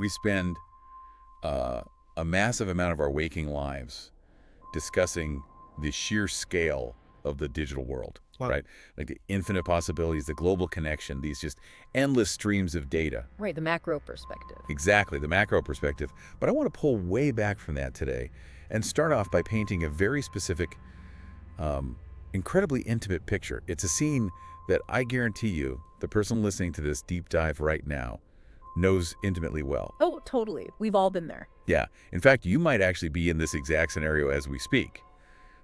We spend a massive amount of our waking lives discussing the sheer scale of the digital world, right? Like the infinite possibilities, the global connection, these just endless streams of data. Right, the macro perspective. Exactly, the macro perspective. But I want to pull way back from that today and start off by painting a very specific, incredibly intimate picture. It's a scene that I guarantee you, the person listening to this deep dive right now, knows intimately well. Oh, totally. We've all been there. Yeah. In fact, you might actually be in this exact scenario as we speak.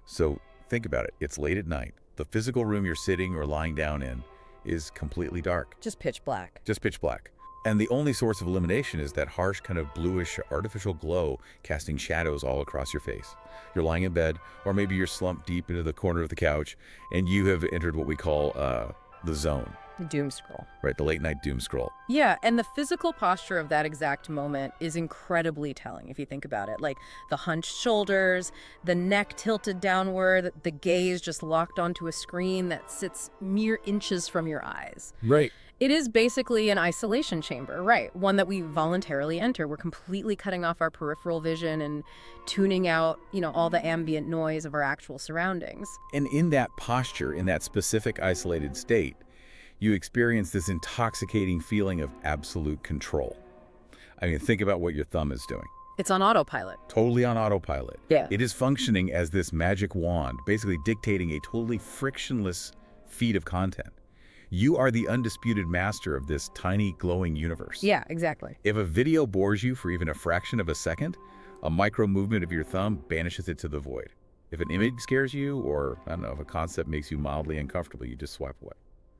So think about it. It's late at night. The physical room you're sitting or lying down in is completely dark. Just pitch black. Just pitch black. And the only source of illumination is that harsh kind of bluish artificial glow casting shadows all across your face. You're lying in bed, or maybe you're slumped deep into the corner of the couch, and you have entered what we call the zone. The doom scroll. Right, the late night doom scroll. Yeah, and the physical posture of that exact moment is incredibly telling if you think about it. Like the hunched shoulders, the neck tilted downward, the gaze just locked onto a screen that sits mere inches from your eyes. Right. It is basically an isolation chamber, right? One that we voluntarily enter. We're completely cutting off our peripheral vision and tuning out, all the ambient noise of our actual surroundings. And in that posture, in that specific isolated state, you experience this intoxicating feeling of absolute control. I mean, think about what your thumb is doing. It's on autopilot. Totally on autopilot. Yeah. It is functioning as this magic wand, basically dictating a totally frictionless feed of content. You are the undisputed master of this tiny glowing universe. Yeah, exactly. If a video bores you for even a fraction of a second, a micro movement of your thumb banishes it to the void. If an image scares you, or I don't know, if a concept makes you mildly uncomfortable, you just swipe away.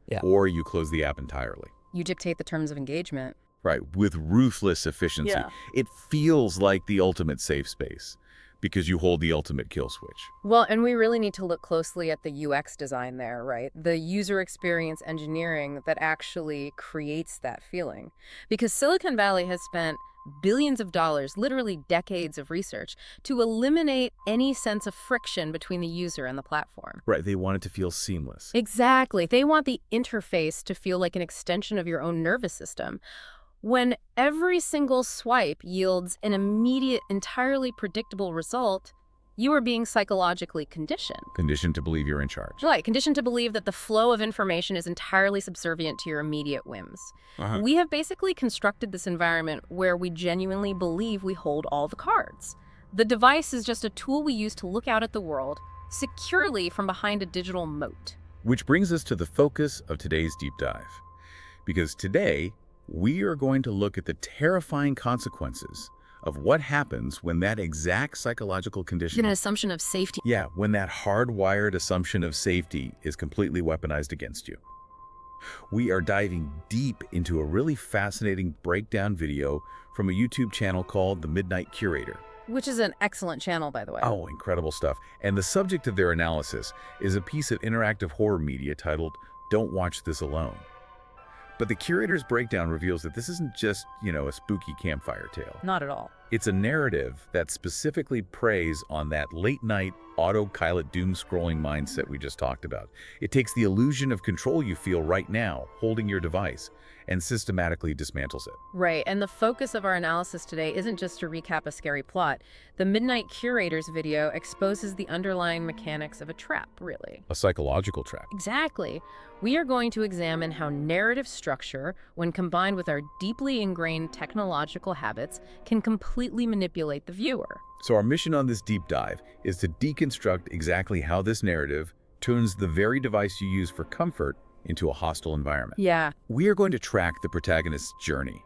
Yeah. Or you close the app entirely. You dictate the terms of engagement. Right, with ruthless efficiency. Yeah. It feels like the ultimate safe space because you hold the ultimate kill switch. Well, and we really need to look closely at the UX design there, right? The user experience engineering that actually creates that feeling. Because Silicon Valley has spent billions of dollars, literally decades of research, to eliminate any sense of friction between the user and the platform. Right, they want it to feel seamless. Exactly. They want the interface to feel like an extension of your own nervous system. When every single swipe yields an immediate, entirely predictable result, you are being psychologically conditioned. Conditioned to believe you're in charge. Right, conditioned to believe that the flow of information is entirely subservient to your immediate whims. We have basically constructed this environment where we genuinely believe we hold all the cards. The device is just a tool we use to look out at the world securely from behind a digital moat. Which brings us to the focus of today's deep dive. Because today, we are going to look at the terrifying consequences of what happens when that exact psychological condition... An assumption of safety. Yeah, when that hardwired assumption of safety is completely weaponized against you. We are diving deep into a really fascinating breakdown video from a YouTube channel called The Midnight Curator. Which is an excellent channel, by the way. Oh, incredible stuff. And the subject of their analysis is a piece of interactive horror media titled Don't Watch This Alone. But the curator's breakdown reveals that this isn't just, a spooky campfire tale. Not at all. It's a narrative that specifically preys on that late-night autopilot doom-scrolling mindset we just talked about. It takes the illusion of control you feel right now, holding your device, and systematically dismantles it. Right, and the focus of our analysis today isn't just to recap a scary plot. The Midnight Curator's video exposes the underlying mechanics of a trap, really. A psychological trap. Exactly. We are going to examine how narrative structure, when combined with our deeply ingrained technological habits, can completely manipulate the viewer. So our mission on this deep dive is to deconstruct exactly how this narrative turns the very device you use for comfort into a hostile environment. Yeah. We are going to track the protagonist's journey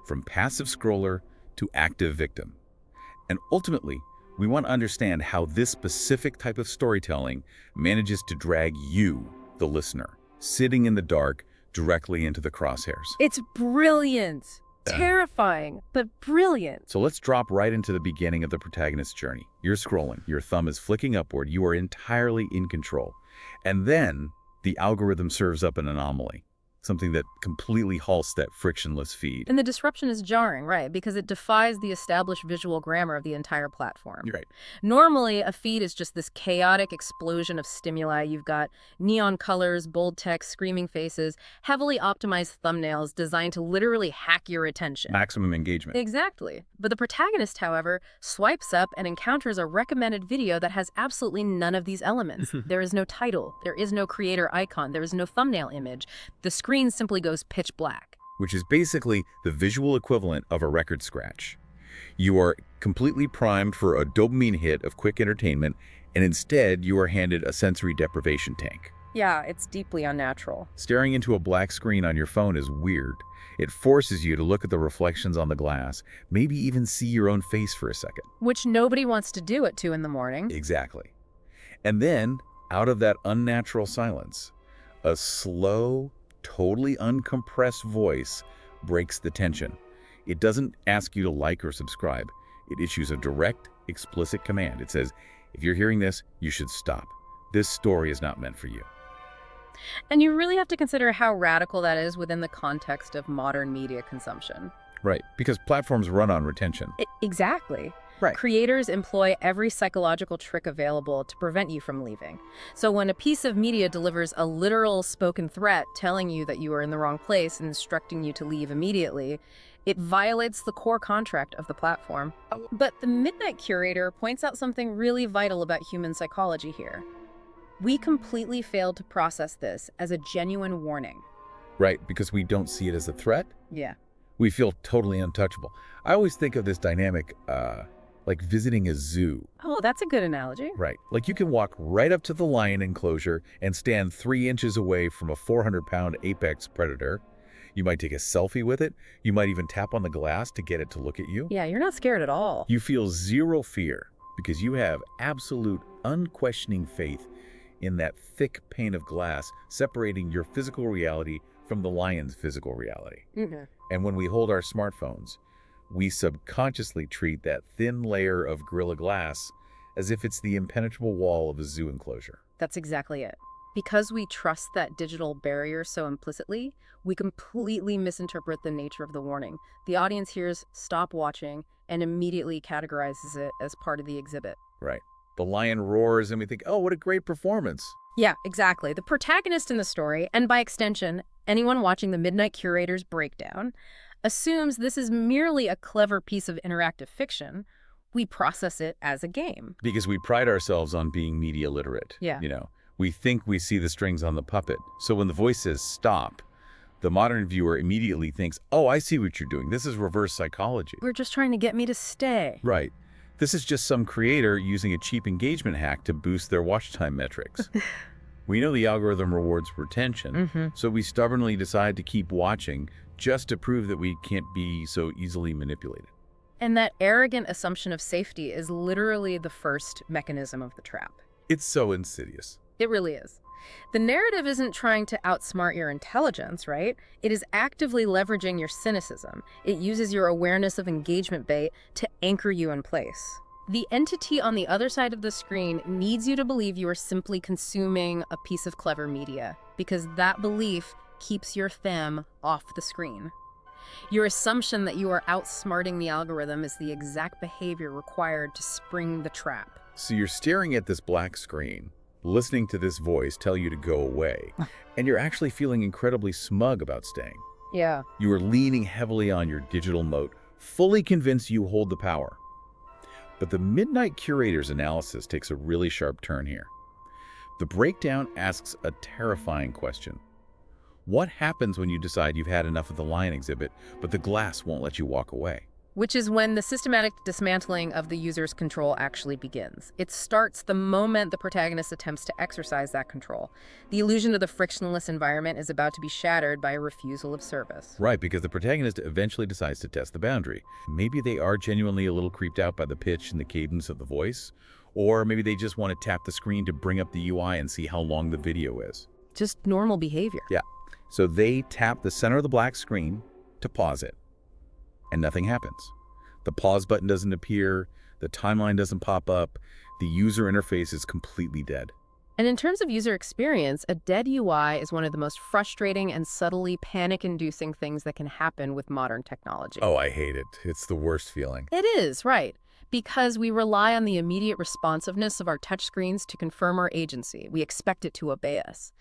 from passive scroller to active victim. And ultimately, we want to understand how this specific type of storytelling manages to drag you, the listener, sitting in the dark, directly into the crosshairs. It's brilliant. Terrifying, but brilliant. So let's drop right into the beginning of the protagonist's journey. You're scrolling, your thumb is flicking upward, you are entirely in control. And then the algorithm serves up an anomaly. something that completely halts that frictionless feed. And the disruption is jarring, right? Because it defies the established visual grammar of the entire platform. You're right. Normally, a feed is just this chaotic explosion of stimuli. You've got neon colors, bold text, screaming faces, heavily optimized thumbnails designed to literally hack your attention. Maximum engagement. Exactly. But the protagonist, however, swipes up and encounters a recommended video that has absolutely none of these elements. There is no title. There is no creator icon. There is no thumbnail image. The screen simply goes pitch black. Which is basically the visual equivalent of a record scratch. You are completely primed for a dopamine hit of quick entertainment, and instead you are handed a sensory deprivation tank. Yeah, it's deeply unnatural. Staring into a black screen on your phone is weird. It forces you to look at the reflections on the glass, maybe even see your own face for a second. Which nobody wants to do at 2 in the morning. Exactly. And then, out of that unnatural silence, a slow, totally uncompressed voice breaks the tension. It doesn't ask you to like or subscribe. It issues a direct, explicit command. It says, if you're hearing this, you should stop. This story is not meant for you. And you really have to consider how radical that is within the context of modern media consumption. Right, because platforms run on retention. Exactly. Right. Creators employ every psychological trick available to prevent you from leaving. So when a piece of media delivers a literal spoken threat telling you that you are in the wrong place and instructing you to leave immediately, it violates the core contract of the platform. But the Midnight Curator points out something really vital about human psychology here. We completely failed to process this as a genuine warning. Right, because we don't see it as a threat. Yeah. We feel totally untouchable. I always think of this dynamic like visiting a zoo. Oh, that's a good analogy. Right. Like you can walk right up to the lion enclosure and stand 3 inches away from a 400-pound apex predator. You might take a selfie with it. You might even tap on the glass to get it to look at you. Yeah, you're not scared at all. You feel zero fear because you have absolute, unquestioning faith in that thick pane of glass separating your physical reality from the lion's physical reality. Mm-hmm. And when we hold our smartphones, we subconsciously treat that thin layer of Gorilla Glass as if it's the impenetrable wall of a zoo enclosure. That's exactly it. Because we trust that digital barrier so implicitly, we completely misinterpret the nature of the warning. The audience hears "stop watching" and immediately categorizes it as part of the exhibit. Right. The lion roars and we think, oh, what a great performance. Yeah, exactly. The protagonist in the story, and by extension, anyone watching the Midnight Curator's breakdown, assumes this is merely a clever piece of interactive fiction. We process it as a game. Because we pride ourselves on being media literate. Yeah. You know, we think we see the strings on the puppet. So when the voice says stop, the modern viewer immediately thinks, oh, I see what you're doing. This is reverse psychology. We're just trying to get me to stay. Right. This is just some creator using a cheap engagement hack to boost their watch time metrics. We know the algorithm rewards retention, so we stubbornly decide to keep watching just to prove that we can't be so easily manipulated. And that arrogant assumption of safety is literally the first mechanism of the trap. It's so insidious. It really is. The narrative isn't trying to outsmart your intelligence, right? It is actively leveraging your cynicism. It uses your awareness of engagement bait to anchor you in place. The entity on the other side of the screen needs you to believe you are simply consuming a piece of clever media, because that belief keeps your thumb off the screen. Your assumption that you are outsmarting the algorithm is the exact behavior required to spring the trap. So you're staring at this black screen, listening to this voice tell you to go away, and you're actually feeling incredibly smug about staying. Yeah. You are leaning heavily on your digital moat, fully convinced you hold the power. But the Midnight Curator's analysis takes a really sharp turn here. The breakdown asks a terrifying question. What happens when you decide you've had enough of the lion exhibit, but the glass won't let you walk away? Which is when the systematic dismantling of the user's control actually begins. It starts the moment the protagonist attempts to exercise that control. The illusion of the frictionless environment is about to be shattered by a refusal of service. Right, because the protagonist eventually decides to test the boundary. Maybe they are genuinely a little creeped out by the pitch and the cadence of the voice, or maybe they just want to tap the screen to bring up the UI and see how long the video is. Just normal behavior. Yeah. So they tap the center of the black screen to pause it, and nothing happens. The pause button doesn't appear, the timeline doesn't pop up, the user interface is completely dead. And in terms of user experience, a dead UI is one of the most frustrating and subtly panic-inducing things that can happen with modern technology. Oh, I hate it. It's the worst feeling. It is, right. Because we rely on the immediate responsiveness of our touchscreens to confirm our agency. We expect it to obey us.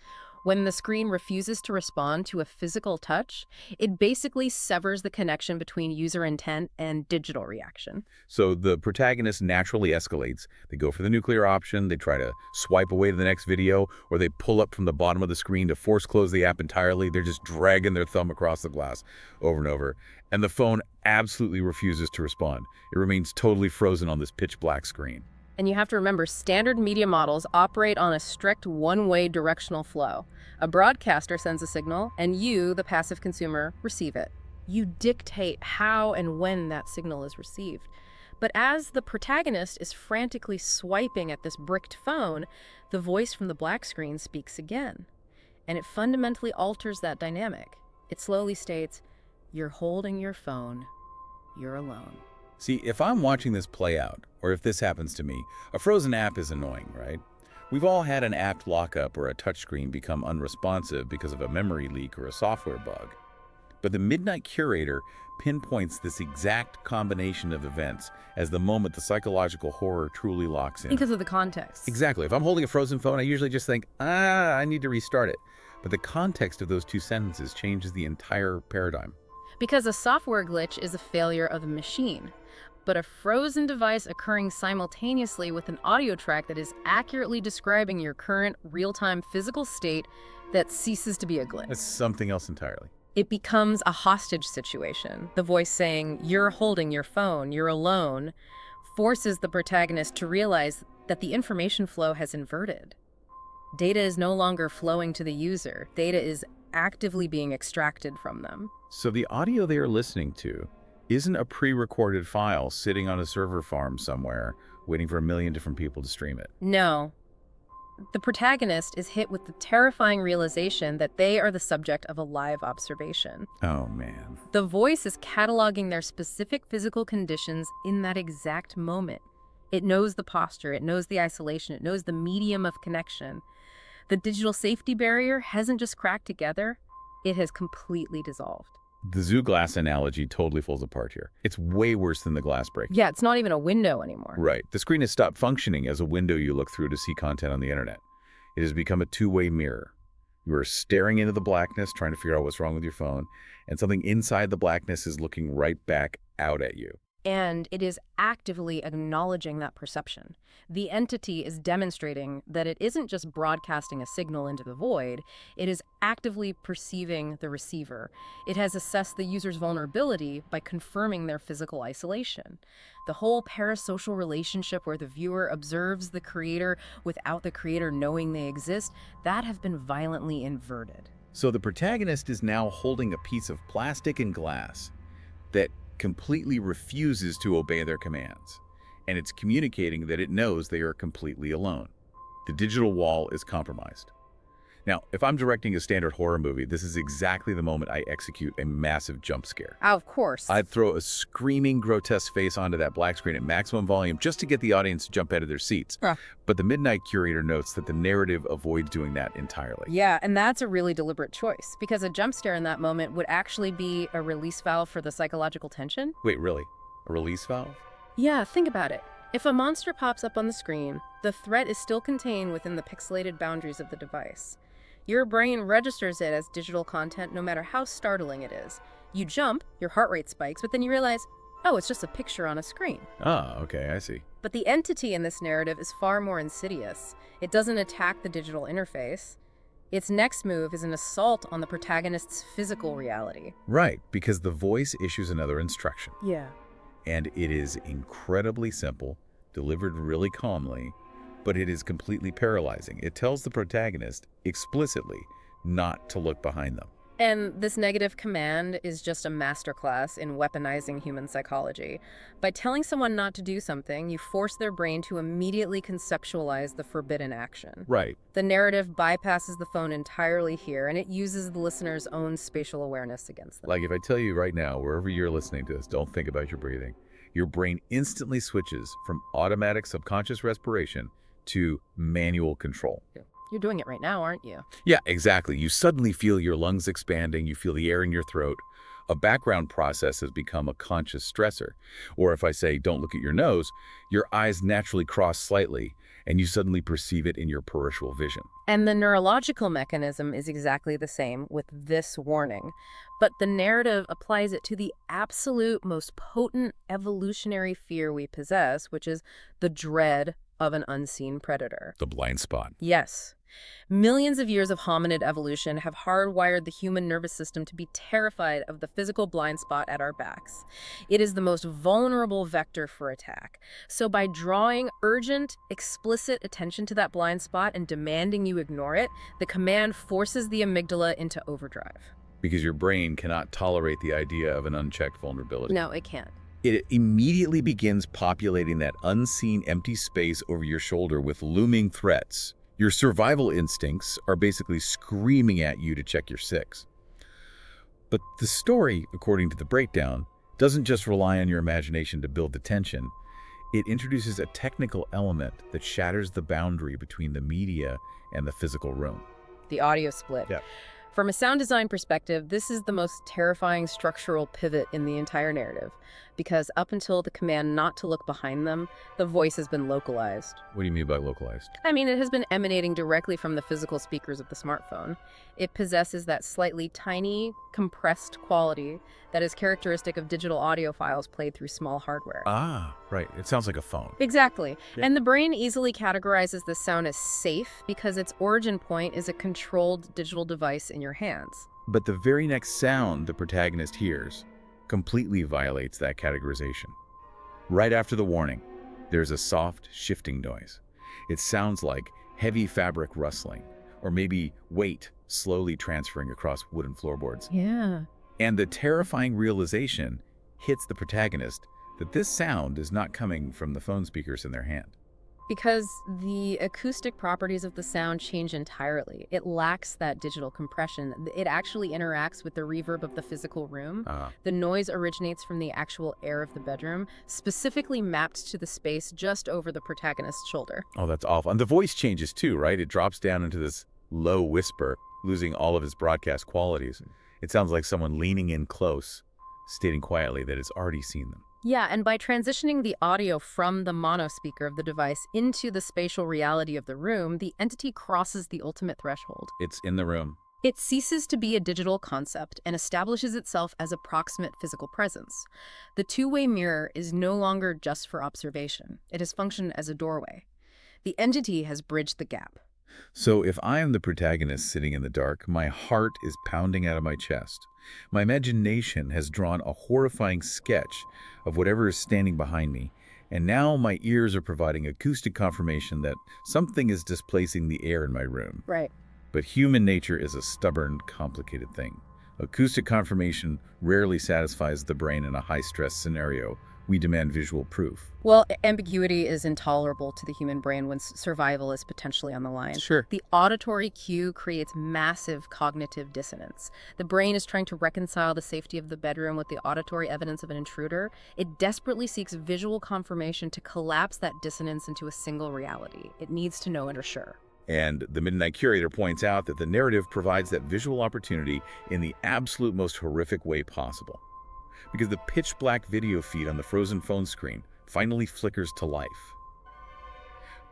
When the screen refuses to respond to a physical touch, it basically severs the connection between user intent and digital reaction. So the protagonist naturally escalates. They go for the nuclear option, they try to swipe away to the next video, or they pull up from the bottom of the screen to force close the app entirely. They're just dragging their thumb across the glass over and over. And the phone absolutely refuses to respond. It remains totally frozen on this pitch black screen. And you have to remember, standard media models operate on a strict one-way directional flow. A broadcaster sends a signal, and you, the passive consumer, receive it. You dictate how and when that signal is received. But as the protagonist is frantically swiping at this bricked phone, the voice from the black screen speaks again. And it fundamentally alters that dynamic. It slowly states, "You're holding your phone. You're alone." See, if I'm watching this play out, or if this happens to me, a frozen app is annoying, right? We've all had an app lockup or a touchscreen become unresponsive because of a memory leak or a software bug. But the Midnight Curator pinpoints this exact combination of events as the moment the psychological horror truly locks in. Because of the context. Exactly. If I'm holding a frozen phone, I usually just think, I need to restart it. But the context of those two sentences changes the entire paradigm. Because a software glitch is a failure of the machine. But a frozen device occurring simultaneously with an audio track that is accurately describing your current real-time physical state, that ceases to be a glitch. That's something else entirely. It becomes a hostage situation. The voice saying, "You're holding your phone, you're alone," forces the protagonist to realize that the information flow has inverted. Data is no longer flowing to the user. Data is actively being extracted from them. So the audio they are listening to isn't a pre-recorded file sitting on a server farm somewhere waiting for a million different people to stream it. No. The protagonist is hit with the terrifying realization that they are the subject of a live observation. Oh, man. The voice is cataloging their specific physical conditions in that exact moment. It knows the posture, it knows the isolation, it knows the medium of connection. The digital safety barrier hasn't just cracked together, it has completely dissolved. The zoo glass analogy totally falls apart here. It's way worse than the glass break. Yeah, it's not even a window anymore. Right. The screen has stopped functioning as a window you look through to see content on the internet. It has become a two-way mirror. You are staring into the blackness, trying to figure out what's wrong with your phone, and something inside the blackness is looking right back out at you. And it is actively acknowledging that perception. The entity is demonstrating that it isn't just broadcasting a signal into the void, it is actively perceiving the receiver. It has assessed the user's vulnerability by confirming their physical isolation. The whole parasocial relationship where the viewer observes the creator without the creator knowing they exist, that has been violently inverted. So the protagonist is now holding a piece of plastic and glass that completely refuses to obey their commands, and it's communicating that it knows they are completely alone. The digital wall is compromised. Now, if I'm directing a standard horror movie, this is exactly the moment I execute a massive jump scare. Of course. I'd throw a screaming, grotesque face onto that black screen at maximum volume just to get the audience to jump out of their seats. But the Midnight Curator notes that the narrative avoids doing that entirely. Yeah, and that's a really deliberate choice, because a jump scare in that moment would actually be a release valve for the psychological tension. Wait, really? A release valve? Yeah, think about it. If a monster pops up on the screen, the threat is still contained within the pixelated boundaries of the device. Your brain registers it as digital content no matter how startling it is. You jump, your heart rate spikes, but then you realize, oh, it's just a picture on a screen. Ah, okay, I see. But the entity in this narrative is far more insidious. It doesn't attack the digital interface. Its next move is an assault on the protagonist's physical reality. Right, because the voice issues another instruction. Yeah. And it is incredibly simple, delivered really calmly, but it is completely paralyzing. It tells the protagonist explicitly not to look behind them. And this negative command is just a masterclass in weaponizing human psychology. By telling someone not to do something, you force their brain to immediately conceptualize the forbidden action. Right. The narrative bypasses the phone entirely here, and it uses the listener's own spatial awareness against them. Like if I tell you right now, wherever you're listening to this, don't think about your breathing. Your brain instantly switches from automatic subconscious respiration to manual control. Yeah. You're doing it right now, aren't you? Yeah, exactly. You suddenly feel your lungs expanding, you feel the air in your throat. A background process has become a conscious stressor. Or if I say, don't look at your nose, your eyes naturally cross slightly, and you suddenly perceive it in your peripheral vision. And the neurological mechanism is exactly the same with this warning. But the narrative applies it to the absolute most potent evolutionary fear we possess, which is the dread of an unseen predator. The blind spot. Yes. Millions of years of hominid evolution have hardwired the human nervous system to be terrified of the physical blind spot at our backs. It is the most vulnerable vector for attack. So by drawing urgent, explicit attention to that blind spot and demanding you ignore it, the command forces the amygdala into overdrive. Because your brain cannot tolerate the idea of an unchecked vulnerability. No, it can't. It immediately begins populating that unseen empty space over your shoulder with looming threats. Your survival instincts are basically screaming at you to check your six. But the story, according to the breakdown, doesn't just rely on your imagination to build the tension. It introduces a technical element that shatters the boundary between the media and the physical room. The audio split. Yeah. From a sound design perspective, this is the most terrifying structural pivot in the entire narrative, because up until the command not to look behind them, the voice has been localized. What do you mean by localized? I mean, it has been emanating directly from the physical speakers of the smartphone. It possesses that slightly tiny, compressed quality that is characteristic of digital audio files played through small hardware. Ah, right. It sounds like a phone. Exactly. Yeah. And the brain easily categorizes this sound as safe because its origin point is a controlled digital device in your hands. But the very next sound the protagonist hears completely violates that categorization. Right after the warning, there's a soft, shifting noise. It sounds like heavy fabric rustling, or maybe weight slowly transferring across wooden floorboards. Yeah. And the terrifying realization hits the protagonist that this sound is not coming from the phone speakers in their hand. Because the acoustic properties of the sound change entirely. It lacks that digital compression. It actually interacts with the reverb of the physical room. The noise originates from the actual air of the bedroom, specifically mapped to the space just over the protagonist's shoulder. Oh, that's awful. And the voice changes too, right? It drops down into this low whisper, losing all of its broadcast qualities. It sounds like someone leaning in close, stating quietly that it's already seen them. Yeah, and by transitioning the audio from the mono speaker of the device into the spatial reality of the room, the entity crosses the ultimate threshold. It's in the room. It ceases to be a digital concept and establishes itself as a proximate physical presence. The two-way mirror is no longer just for observation. It has functioned as a doorway. The entity has bridged the gap. So if I am the protagonist sitting in the dark, my heart is pounding out of my chest. My imagination has drawn a horrifying sketch of whatever is standing behind me, and now my ears are providing acoustic confirmation that something is displacing the air in my room. Right. But human nature is a stubborn, complicated thing. Acoustic confirmation rarely satisfies the brain in a high-stress scenario. We demand visual proof. Well, ambiguity is intolerable to the human brain when survival is potentially on the line. Sure. The auditory cue creates massive cognitive dissonance. The brain is trying to reconcile the safety of the bedroom with the auditory evidence of an intruder. It desperately seeks visual confirmation to collapse that dissonance into a single reality. It needs to know and assure. And the Midnight Curator points out that the narrative provides that visual opportunity in the absolute most horrific way possible. Because the pitch-black video feed on the frozen phone screen finally flickers to life.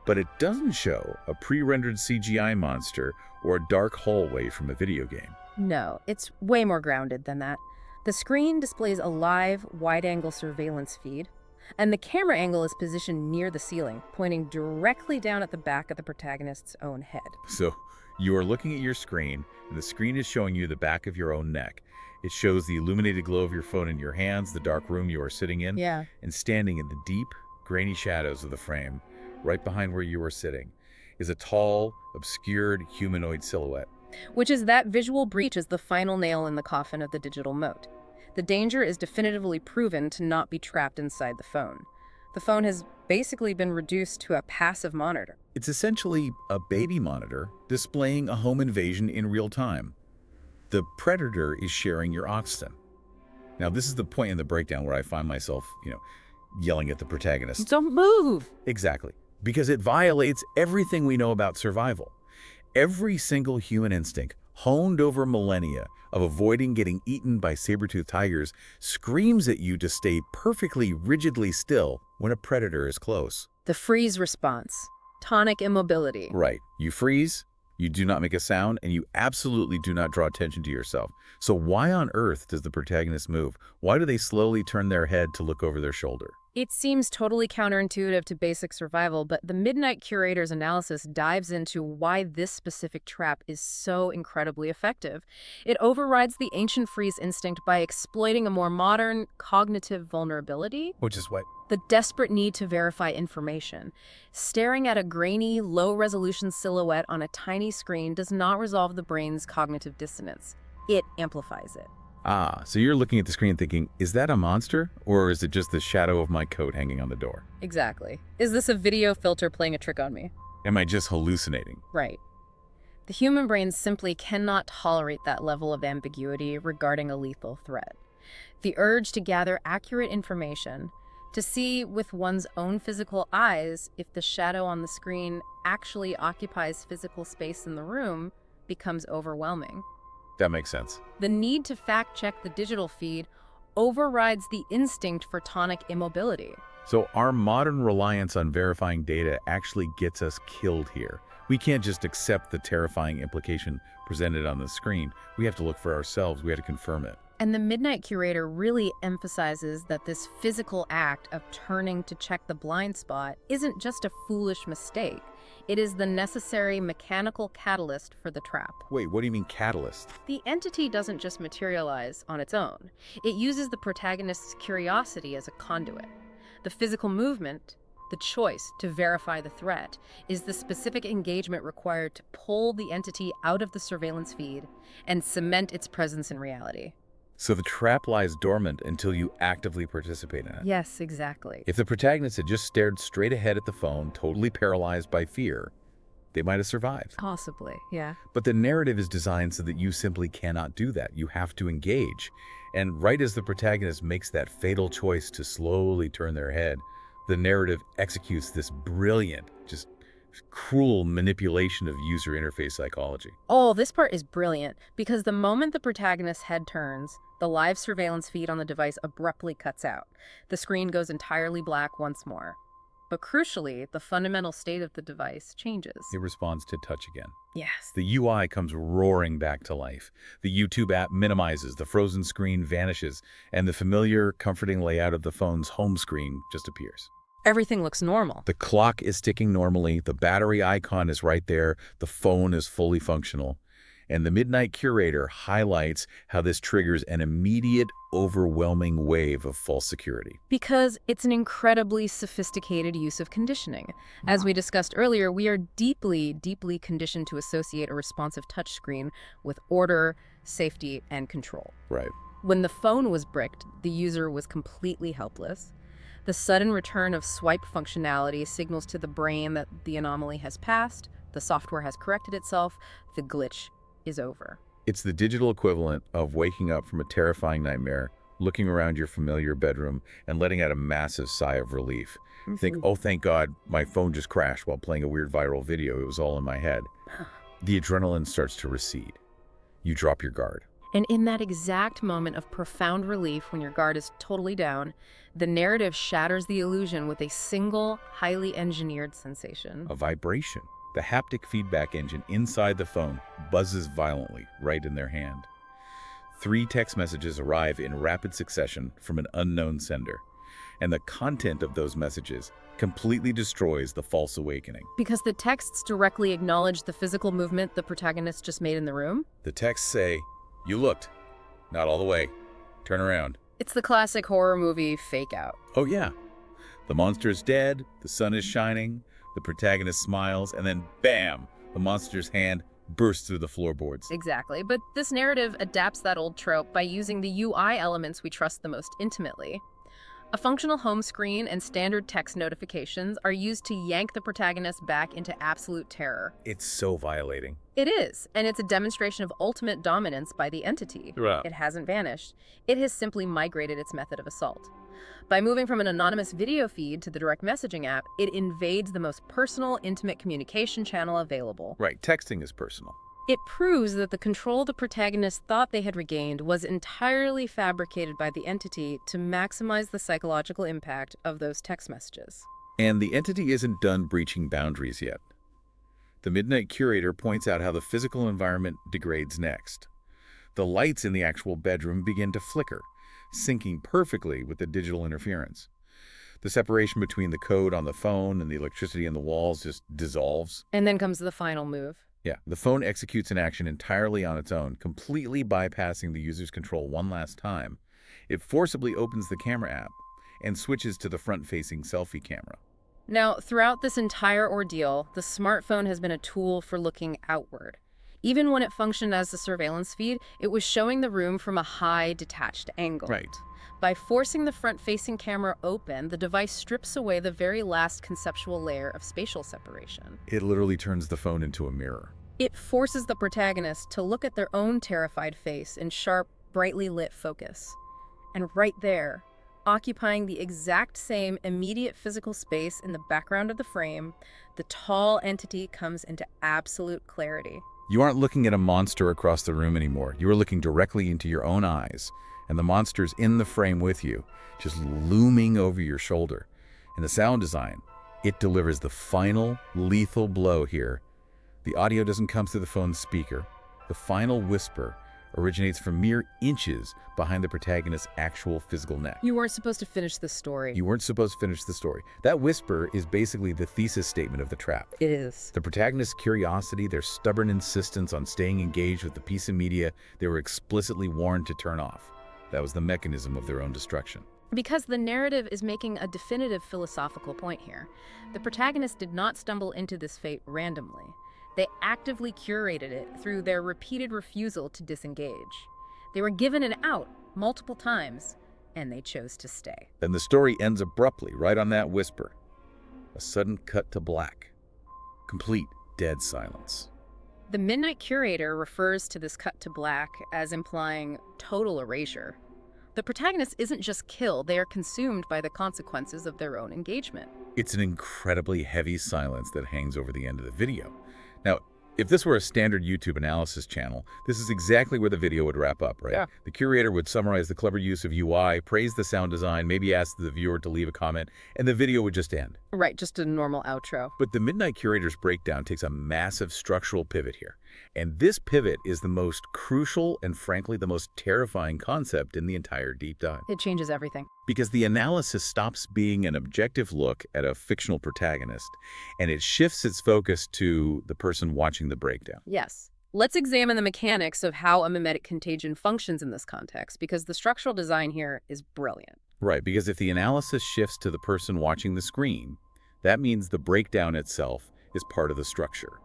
But it doesn't show a pre-rendered CGI monster or a dark hallway from a video game. No, it's way more grounded than that. The screen displays a live, wide-angle surveillance feed, and the camera angle is positioned near the ceiling, pointing directly down at the back of the protagonist's own head. So you are looking at your screen, and the screen is showing you the back of your own neck. It shows the illuminated glow of your phone in your hands, the dark room you are sitting in, and standing in the deep, grainy shadows of the frame, right behind where you are sitting, is a tall, obscured humanoid silhouette. Which is that visual breach is the final nail in the coffin of the digital moat. The danger is definitively proven to not be trapped inside the phone. The phone has basically been reduced to a passive monitor. It's essentially a baby monitor displaying a home invasion in real time. The predator is sharing your oxygen. Now, this is the point in the breakdown where I find myself, yelling at the protagonist. Don't move! Exactly. Because it violates everything we know about survival. Every single human instinct, honed over millennia of avoiding getting eaten by saber-toothed tigers, screams at you to stay perfectly rigidly still when a predator is close. The freeze response, tonic immobility. Right. You freeze, you do not make a sound, and you absolutely do not draw attention to yourself. So why on earth does the protagonist move? Why do they slowly turn their head to look over their shoulder? It seems totally counterintuitive to basic survival, but the Midnight Curator's analysis dives into why this specific trap is so incredibly effective. It overrides the ancient freeze instinct by exploiting a more modern cognitive vulnerability. Which is what? The desperate need to verify information. Staring at a grainy, low-resolution silhouette on a tiny screen does not resolve the brain's cognitive dissonance. It amplifies it. Ah, so you're looking at the screen thinking, is that a monster? Or is it just the shadow of my coat hanging on the door? Exactly. Is this a video filter playing a trick on me? Am I just hallucinating? Right. The human brain simply cannot tolerate that level of ambiguity regarding a lethal threat. The urge to gather accurate information, to see with one's own physical eyes if the shadow on the screen actually occupies physical space in the room, becomes overwhelming. That makes sense. The need to fact-check the digital feed overrides the instinct for tonic immobility. So our modern reliance on verifying data actually gets us killed here. We can't just accept the terrifying implication presented on the screen. We have to look for ourselves. We have to confirm it. And the Midnight Curator really emphasizes that this physical act of turning to check the blind spot isn't just a foolish mistake. It is the necessary mechanical catalyst for the trap. Wait, what do you mean catalyst? The entity doesn't just materialize on its own. It uses the protagonist's curiosity as a conduit. The physical movement, the choice to verify the threat, is the specific engagement required to pull the entity out of the surveillance feed and cement its presence in reality. So the trap lies dormant until you actively participate in it. Yes, exactly. If the protagonist had just stared straight ahead at the phone, totally paralyzed by fear, they might have survived. Possibly, yeah. But the narrative is designed so that you simply cannot do that. You have to engage. And right as the protagonist makes that fatal choice to slowly turn their head, the narrative executes this brilliant, just cruel manipulation of user interface psychology. Oh, this part is brilliant, because the moment the protagonist's head turns, the live surveillance feed on the device abruptly cuts out. The screen goes entirely black once more. But crucially, the fundamental state of the device changes. It responds to touch again. Yes. The UI comes roaring back to life. The YouTube app minimizes, the frozen screen vanishes, and the familiar, comforting layout of the phone's home screen just appears. Everything looks normal. The clock is ticking normally, the battery icon is right there, the phone is fully functional. And the Midnight Curator highlights how this triggers an immediate, overwhelming wave of false security. Because it's an incredibly sophisticated use of conditioning. As we discussed earlier, we are deeply, deeply conditioned to associate a responsive touchscreen with order, safety, and control. Right. When the phone was bricked, the user was completely helpless. The sudden return of swipe functionality signals to the brain that the anomaly has passed, the software has corrected itself, the glitch is over. It's the digital equivalent of waking up from a terrifying nightmare, looking around your familiar bedroom, and letting out a massive sigh of relief. Think, oh, thank God, my phone just crashed while playing a weird viral video. It was all in my head. The adrenaline starts to recede. You drop your guard. And in that exact moment of profound relief when your guard is totally down, the narrative shatters the illusion with a single, highly engineered sensation. A vibration. The haptic feedback engine inside the phone buzzes violently right in their hand. 3 text messages arrive in rapid succession from an unknown sender. And the content of those messages completely destroys the false awakening. Because the texts directly acknowledge the physical movement the protagonist just made in the room? The texts say, "You looked. Not all the way. Turn around." It's the classic horror movie fake out. Oh yeah. The monster is dead, the sun is shining, the protagonist smiles, and then bam! The monster's hand bursts through the floorboards. Exactly, but this narrative adapts that old trope by using the UI elements we trust the most intimately. A functional home screen and standard text notifications are used to yank the protagonist back into absolute terror. It's so violating. It is, and it's a demonstration of ultimate dominance by the entity. Right. It hasn't vanished. It has simply migrated its method of assault. By moving from an anonymous video feed to the direct messaging app, it invades the most personal, intimate communication channel available. Right, texting is personal. It proves that the control the protagonist thought they had regained was entirely fabricated by the entity to maximize the psychological impact of those text messages. And the entity isn't done breaching boundaries yet. The Midnight Curator points out how the physical environment degrades next. The lights in the actual bedroom begin to flicker, syncing perfectly with the digital interference. The separation between the code on the phone and the electricity in the walls just dissolves. And then comes the final move. Yeah, the phone executes an action entirely on its own, completely bypassing the user's control one last time. It forcibly opens the camera app and switches to the front-facing selfie camera. Now, throughout this entire ordeal, the smartphone has been a tool for looking outward. Even when it functioned as a surveillance feed, it was showing the room from a high, detached angle. Right. By forcing the front-facing camera open, the device strips away the very last conceptual layer of spatial separation. It literally turns the phone into a mirror. It forces the protagonist to look at their own terrified face in sharp, brightly lit focus. And right there, occupying the exact same immediate physical space in the background of the frame, the tall entity comes into absolute clarity. You aren't looking at a monster across the room anymore. You are looking directly into your own eyes, and the monster's in the frame with you, just looming over your shoulder. In the sound design, it delivers the final lethal blow here. The audio doesn't come through the phone's speaker. The final whisper originates from mere inches behind the protagonist's actual physical neck. You weren't supposed to finish the story. You weren't supposed to finish the story. That whisper is basically the thesis statement of the trap. It is. The protagonist's curiosity, their stubborn insistence on staying engaged with the piece of media they were explicitly warned to turn off. That was the mechanism of their own destruction. Because the narrative is making a definitive philosophical point here. The protagonist did not stumble into this fate randomly. They actively curated it through their repeated refusal to disengage. They were given an out multiple times, and they chose to stay. Then the story ends abruptly, right on that whisper. A sudden cut to black. Complete dead silence. The Midnight Curator refers to this cut to black as implying total erasure. The protagonist isn't just killed, they are consumed by the consequences of their own engagement. It's an incredibly heavy silence that hangs over the end of the video. Now, if this were a standard YouTube analysis channel, this is exactly where the video would wrap up, right? Yeah. The curator would summarize the clever use of UI, praise the sound design, maybe ask the viewer to leave a comment, and the video would just end. Right, just a normal outro. But the Midnight Curator's breakdown takes a massive structural pivot here. And this pivot is the most crucial and frankly the most terrifying concept in the entire deep dive. It changes everything. Because the analysis stops being an objective look at a fictional protagonist, and it shifts its focus to the person watching the breakdown. Yes. Let's examine the mechanics of how a mimetic contagion functions in this context, because the structural design here is brilliant. Right, because if the analysis shifts to the person watching the screen, that means the breakdown itself is part of the structure.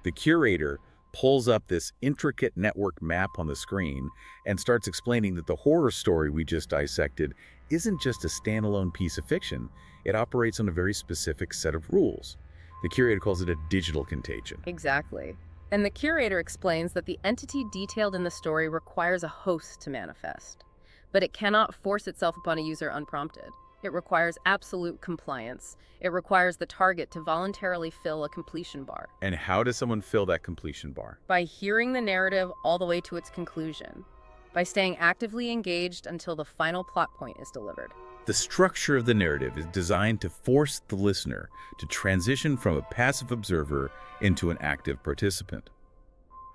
The curator pulls up this intricate network map on the screen and starts explaining that the horror story we just dissected isn't just a standalone piece of fiction. It operates on a very specific set of rules. The curator calls it a digital contagion. Exactly. And the curator explains that the entity detailed in the story requires a host to manifest, but it cannot force itself upon a user unprompted. It requires absolute compliance. It requires the target to voluntarily fill a completion bar. And how does someone fill that completion bar? By hearing the narrative all the way to its conclusion. By staying actively engaged until the final plot point is delivered. The structure of the narrative is designed to force the listener to transition from a passive observer into an active participant.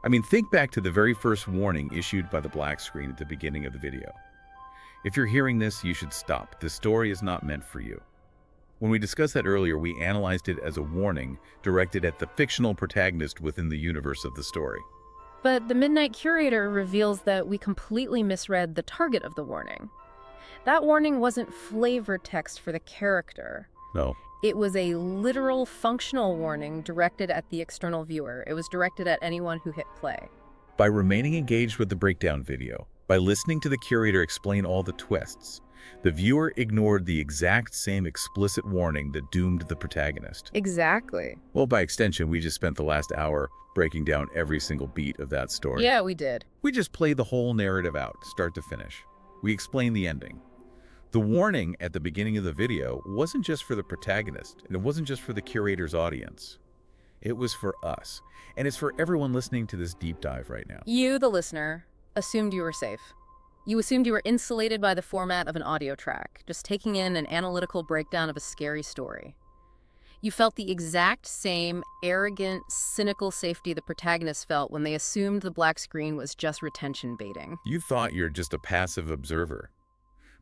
I mean, think back to the very first warning issued by the black screen at the beginning of the video. If you're hearing this, you should stop. This story is not meant for you. When we discussed that earlier, we analyzed it as a warning directed at the fictional protagonist within the universe of the story. But the Midnight Curator reveals that we completely misread the target of the warning. That warning wasn't flavor text for the character. No. It was a literal functional warning directed at the external viewer. It was directed at anyone who hit play. By remaining engaged with the breakdown video, by listening to the curator explain all the twists, the viewer ignored the exact same explicit warning that doomed the protagonist. Exactly. Well, by extension, we just spent the last hour breaking down every single beat of that story. Yeah, we did. We just played the whole narrative out, start to finish. We explained the ending. The warning at the beginning of the video wasn't just for the protagonist, and it wasn't just for the curator's audience. It was for us, and it's for everyone listening to this deep dive right now. You, the listener, assumed you were safe. You assumed you were insulated by the format of an audio track, just taking in an analytical breakdown of a scary story. You felt the exact same arrogant, cynical safety the protagonists felt when they assumed the black screen was just retention baiting. You thought you're just a passive observer.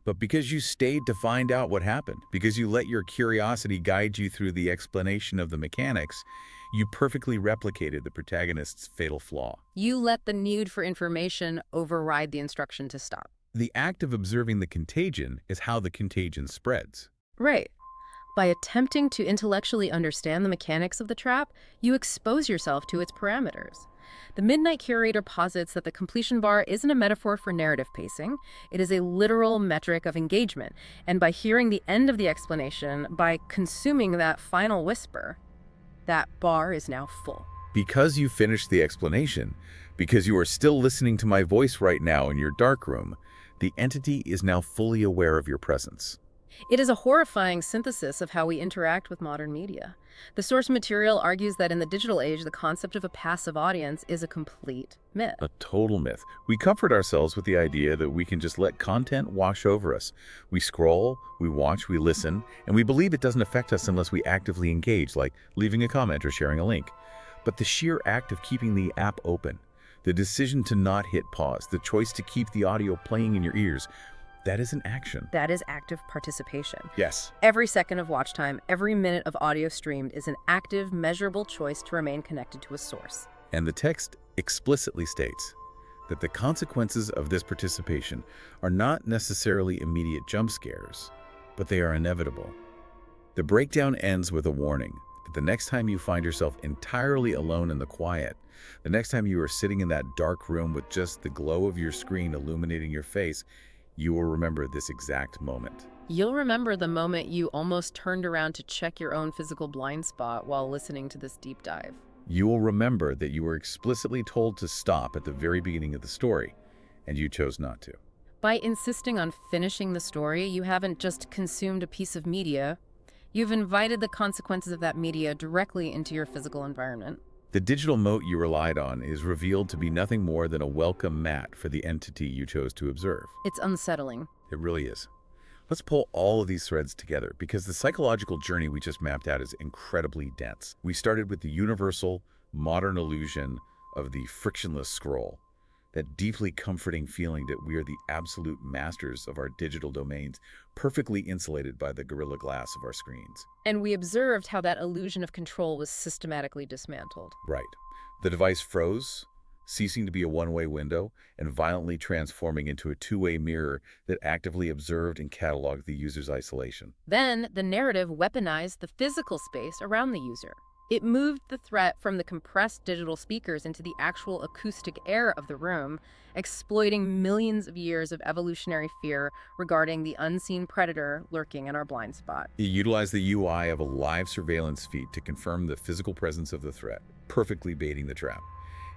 But because you stayed to find out what happened, because you let your curiosity guide you through the explanation of the mechanics, you perfectly replicated the protagonist's fatal flaw. You let the need for information override the instruction to stop. The act of observing the contagion is how the contagion spreads. Right. By attempting to intellectually understand the mechanics of the trap, you expose yourself to its parameters. The Midnight Curator posits that the completion bar isn't a metaphor for narrative pacing. It is a literal metric of engagement. And by hearing the end of the explanation, by consuming that final whisper, that bar is now full. Because you finished the explanation, because you are still listening to my voice right now in your darkroom, the entity is now fully aware of your presence. It is a horrifying synthesis of how we interact with modern media. The source material argues that in the digital age, the concept of a passive audience is a complete myth. A total myth. We comfort ourselves with the idea that we can just let content wash over us. We scroll, we watch, we listen, and we believe it doesn't affect us unless we actively engage, like leaving a comment or sharing a link. But the sheer act of keeping the app open, the decision to not hit pause, the choice to keep the audio playing in your ears, that is an action. That is active participation. Yes. Every second of watch time, every minute of audio streamed is an active, measurable choice to remain connected to a source. And the text explicitly states that the consequences of this participation are not necessarily immediate jump scares, but they are inevitable. The breakdown ends with a warning that the next time you find yourself entirely alone in the quiet, the next time you are sitting in that dark room with just the glow of your screen illuminating your face, you will remember this exact moment. You'll remember the moment you almost turned around to check your own physical blind spot while listening to this deep dive. You will remember that you were explicitly told to stop at the very beginning of the story, and you chose not to. By insisting on finishing the story, you haven't just consumed a piece of media, you've invited the consequences of that media directly into your physical environment. The digital moat you relied on is revealed to be nothing more than a welcome mat for the entity you chose to observe. It's unsettling. It really is. Let's pull all of these threads together because the psychological journey we just mapped out is incredibly dense. We started with the universal, modern illusion of the frictionless scroll, that deeply comforting feeling that we are the absolute masters of our digital domains, perfectly insulated by the Gorilla Glass of our screens. And we observed how that illusion of control was systematically dismantled. Right. The device froze, ceasing to be a one-way window and violently transforming into a two-way mirror that actively observed and cataloged the user's isolation. Then, the narrative weaponized the physical space around the user. It moved the threat from the compressed digital speakers into the actual acoustic air of the room, exploiting millions of years of evolutionary fear regarding the unseen predator lurking in our blind spot. It utilized the UI of a live surveillance feed to confirm the physical presence of the threat, perfectly baiting the trap.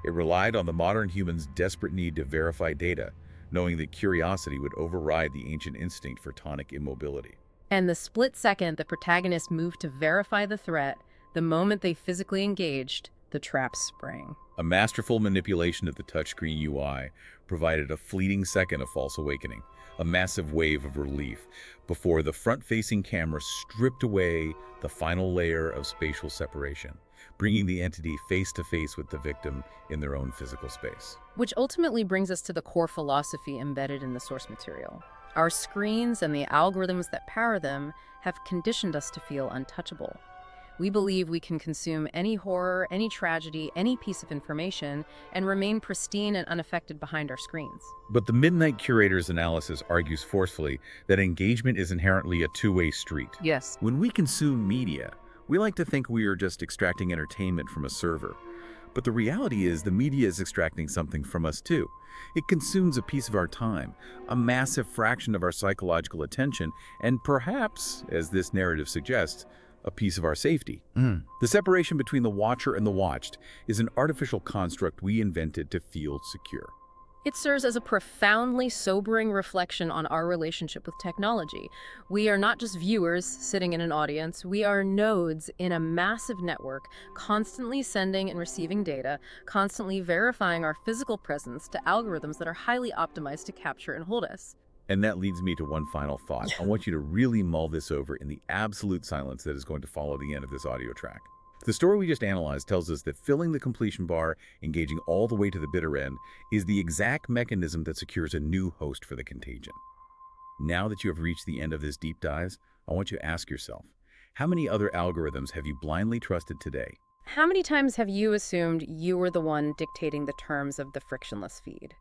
It relied on the modern human's desperate need to verify data, knowing that curiosity would override the ancient instinct for tonic immobility. And the split second the protagonist moved to verify the threat, the moment they physically engaged, the trap sprang. A masterful manipulation of the touchscreen UI provided a fleeting second of false awakening, a massive wave of relief, before the front-facing camera stripped away the final layer of spatial separation, bringing the entity face-to-face with the victim in their own physical space. Which ultimately brings us to the core philosophy embedded in the source material. Our screens and the algorithms that power them have conditioned us to feel untouchable. We believe we can consume any horror, any tragedy, any piece of information, and remain pristine and unaffected behind our screens. But the Midnight Curator's analysis argues forcefully that engagement is inherently a two-way street. Yes. When we consume media, we like to think we are just extracting entertainment from a server. But the reality is the media is extracting something from us too. It consumes a piece of our time, a massive fraction of our psychological attention, and perhaps, as this narrative suggests, a piece of our safety. The separation between the watcher and the watched is an artificial construct we invented to feel secure. It serves as a profoundly sobering reflection on our relationship with technology. We are not just viewers sitting in an audience, we are nodes in a massive network, constantly sending and receiving data, constantly verifying our physical presence to algorithms that are highly optimized to capture and hold us. And that leads me to one final thought. I want you to really mull this over in the absolute silence that is going to follow the end of this audio track. The story we just analyzed tells us that filling the completion bar, engaging all the way to the bitter end, is the exact mechanism that secures a new host for the contagion. Now that you have reached the end of this deep dive, I want you to ask yourself, how many other algorithms have you blindly trusted today? How many times have you assumed you were the one dictating the terms of the frictionless feed?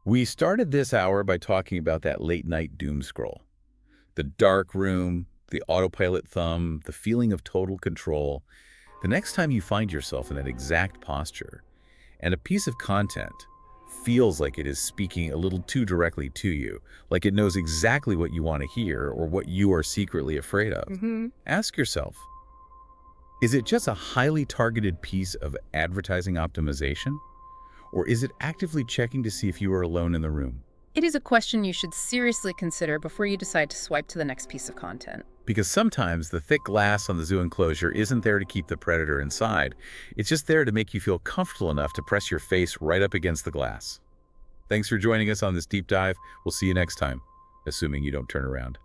We started this hour by talking about that late-night doom scroll. The dark room, the autopilot thumb, the feeling of total control. The next time you find yourself in that exact posture, and a piece of content feels like it is speaking a little too directly to you, like it knows exactly what you want to hear or what you are secretly afraid of, ask yourself, is it just a highly targeted piece of advertising optimization? Or is it actively checking to see if you are alone in the room? It is a question you should seriously consider before you decide to swipe to the next piece of content. Because sometimes the thick glass on the zoo enclosure isn't there to keep the predator inside. It's just there to make you feel comfortable enough to press your face right up against the glass. Thanks for joining us on this deep dive. We'll see you next time, assuming you don't turn around.